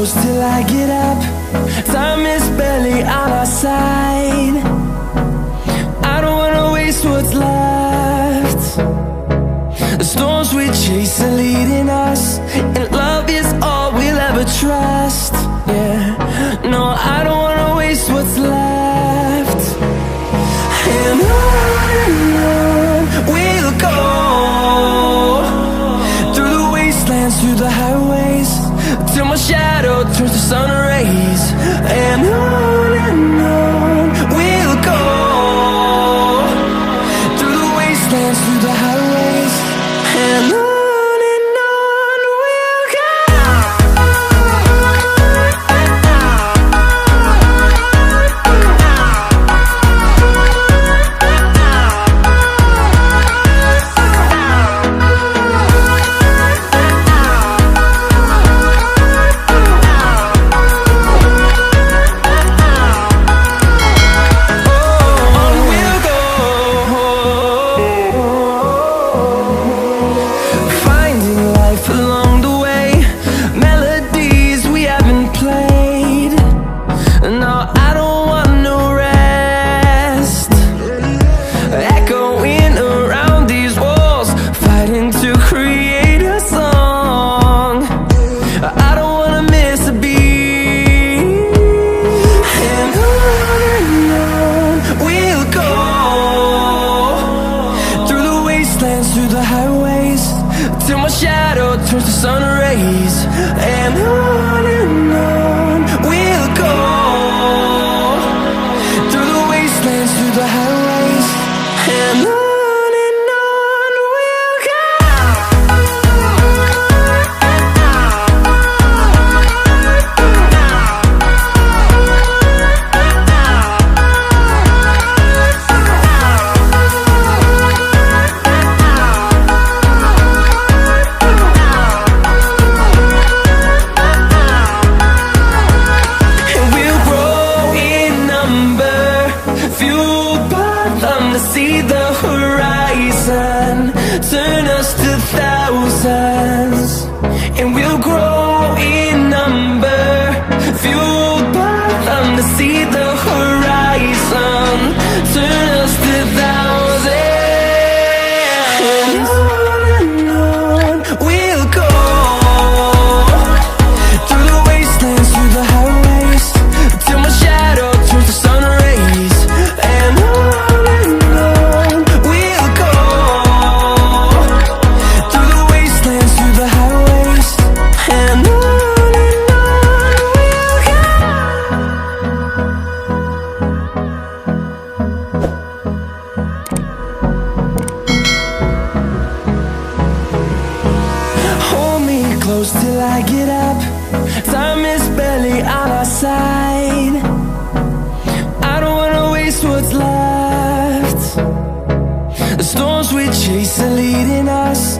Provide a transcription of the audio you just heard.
close till I get up. Time is barely on our side. I don't wanna waste what's left. The storms we chase are leading us, and love is all we'll ever trust. Yeah, no, I don't wanna waste what's left. And on we'll go, through the wastelands, through the highways, till my shadow turns to sun rays. And on we'll go, through the wastelands, through the highways, and on we'll go. Through the highways, till my shadow turns to sun rays. And on we'll go, through the wastelands, through the highways, and on we'll go. To see the horizon, turn us to thousands, and we'll grow in number, fueled by them. To see the horizon, turn us to thousands, and on we'll go, through the wastelands, through the highways, till my shadow turns to sun rays. And close till I get up. Time is barely on our side. I don't wanna waste what's left. The storms we chase are leading us,